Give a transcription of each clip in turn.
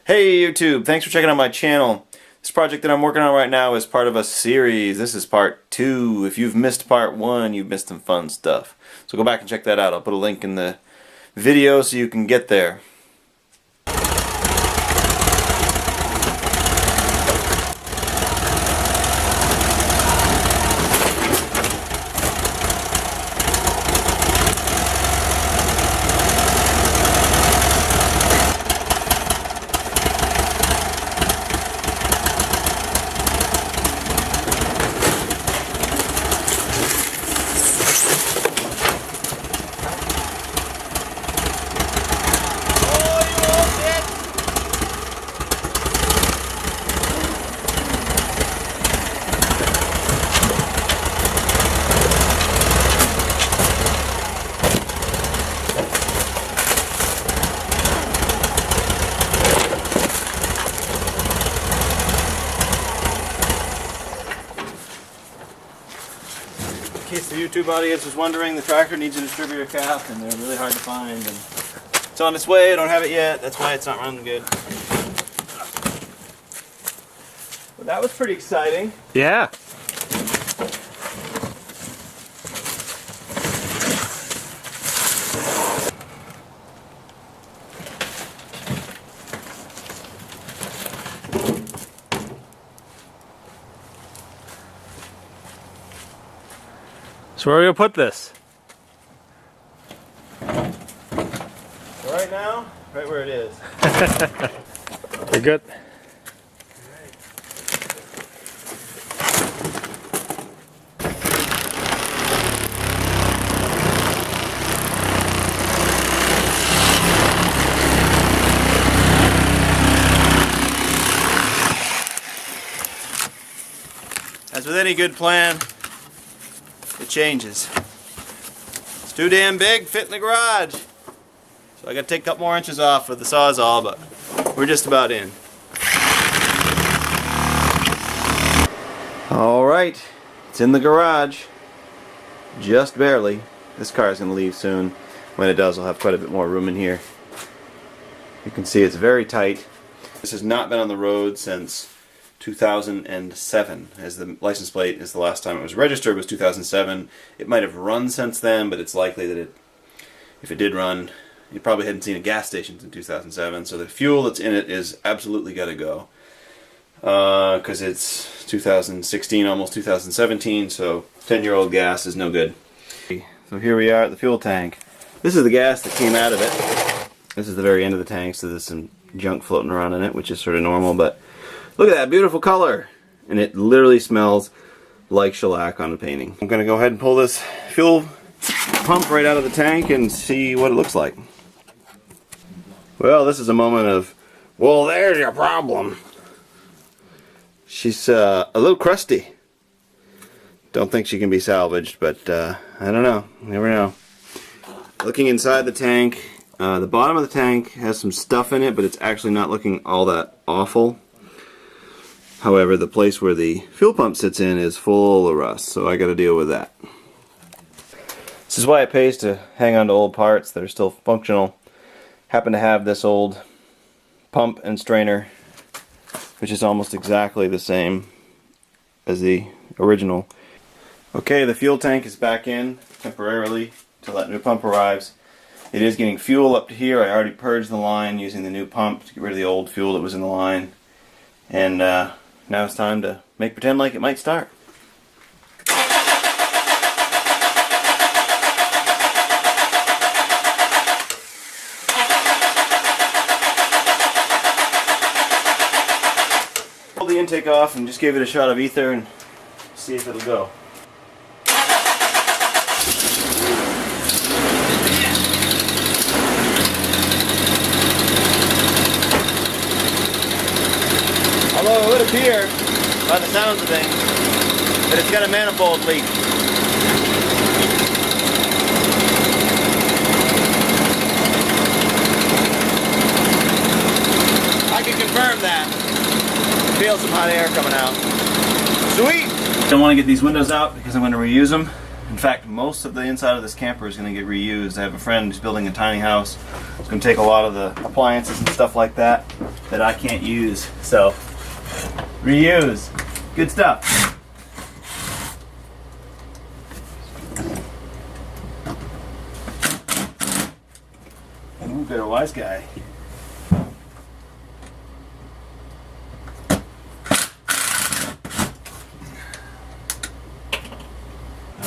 Hey YouTube, thanks for checking out my channel. This project that I'm working on right now is part of a series. This is part 2. If you've missed part 1, you've missed some fun stuff. So go back and check that out. I'll put a link in the video so you can get there. In case the YouTube audience was wondering, the tractor needs a distributor cap and they're really hard to find, and it's on its way. I don't have it yet, that's why it's not running good. Well, that was pretty exciting. Yeah. So where are we gonna put this? Right now, right where it is. You're good. As with any good plan, it changes. It's too damn big, fit in the garage. So I gotta take a couple more inches off with the Sawzall, but we're just about in. Alright, it's in the garage. Just barely. This car is gonna leave soon. When it does, I'll have quite a bit more room in here. You can see it's very tight. This has not been on the road since 2007, as the license plate is the last time it was registered was 2007. It might have run since then, but it's likely that if it did run, you probably hadn't seen a gas station in 2007. So the fuel that's in it is absolutely got to go, because it's 2016, almost 2017. So 10-year-old gas is no good. So here we are at the fuel tank. This is the gas that came out of it. This is the very end of the tank, so there's some junk floating around in it, which is sort of normal, but look at that beautiful color, and it literally smells like shellac on a painting. I'm going to go ahead and pull this fuel pump right out of the tank and see what it looks like. Well, this is a moment of, well, there's your problem. She's a little crusty. Don't think she can be salvaged, but I don't know. Never know. Looking inside the tank, the bottom of the tank has some stuff in it, but it's actually not looking all that awful. However, the place where the fuel pump sits in is full of rust, so I got to deal with that. This is why it pays to hang on to old parts that are still functional. Happen to have this old pump and strainer, which is almost exactly the same as the original. Okay, the fuel tank is back in temporarily until that new pump arrives. It is getting fuel up to here. I already purged the line using the new pump to get rid of the old fuel that was in the line. And now it's time to make pretend like it might start. Pull the intake off and just give it a shot of ether and see if it'll go. Although it would appear, by the sounds of things, that it's got a manifold leak. I can confirm that. Feel some hot air coming out. Sweet! I want to get these windows out because I'm going to reuse them. In fact, most of the inside of this camper is going to get reused. I have a friend who's building a tiny house. It's going to take a lot of the appliances and stuff like that I can't use. So, reuse. Good stuff. Ooh, got a wise guy.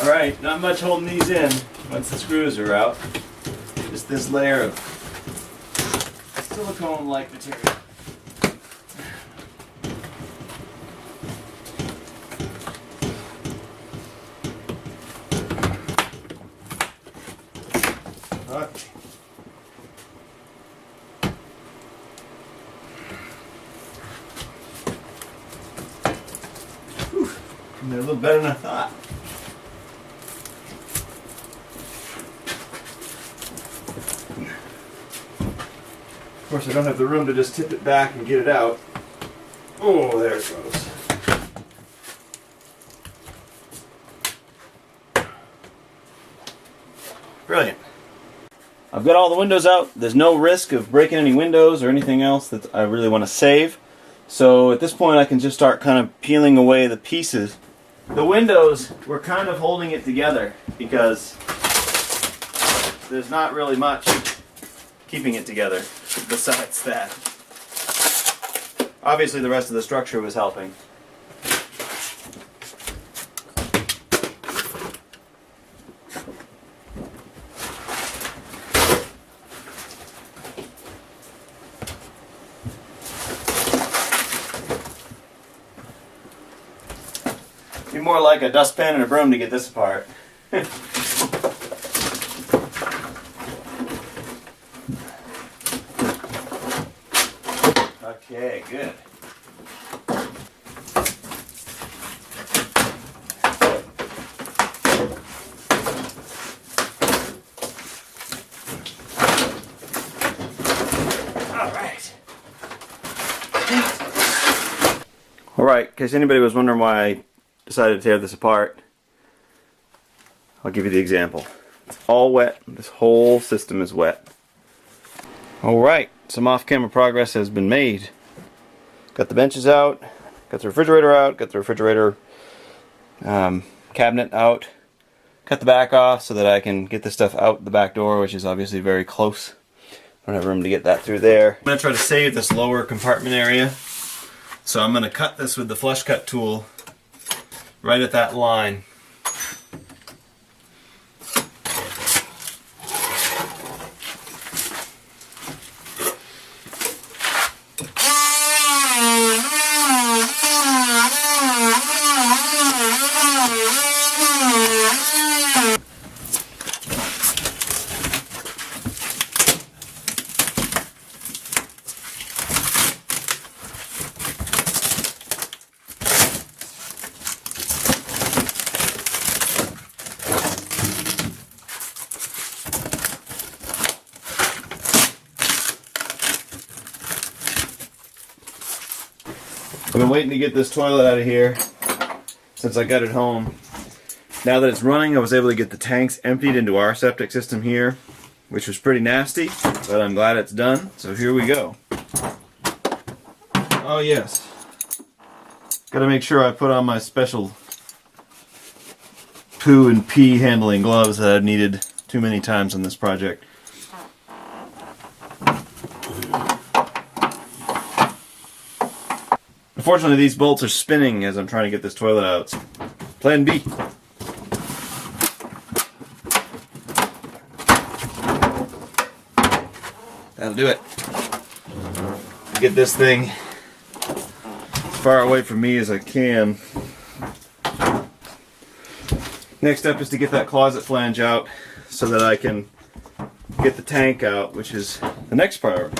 Alright, not much holding these in once the screws are out. Just this layer of silicone-like material. Okay. Whew, they're a little better than I thought. Of course, I don't have the room to just tip it back and get it out. Oh, there it goes. Brilliant. I've got all the windows out. There's no risk of breaking any windows or anything else that I really want to save. So at this point I can just start kind of peeling away the pieces. The windows were kind of holding it together because there's not really much keeping it together besides that. Obviously the rest of the structure was helping. Be more like a dustpan and a broom to get this apart. Okay, good. Alright, in case anybody was wondering why I decided to tear this apart, I'll give you the example. It's all wet. This whole system is wet. Alright, some off-camera progress has been made. Got the benches out, got the refrigerator out, got the refrigerator cabinet out, cut the back off so that I can get this stuff out the back door, which is obviously very close. I don't have room to get that through there. I'm going to try to save this lower compartment area. So I'm going to cut this with the flush cut tool right at that line. I've been waiting to get this toilet out of here since I got it home. Now that it's running, I was able to get the tanks emptied into our septic system here, which was pretty nasty, but I'm glad it's done. So here we go. Oh yes. Gotta make sure I put on my special poo and pee handling gloves that I've needed too many times on this project. Unfortunately, these bolts are spinning as I'm trying to get this toilet out. Plan B. That'll do it. Get this thing as far away from me as I can. Next step is to get that closet flange out so that I can get the tank out, which is the next priority.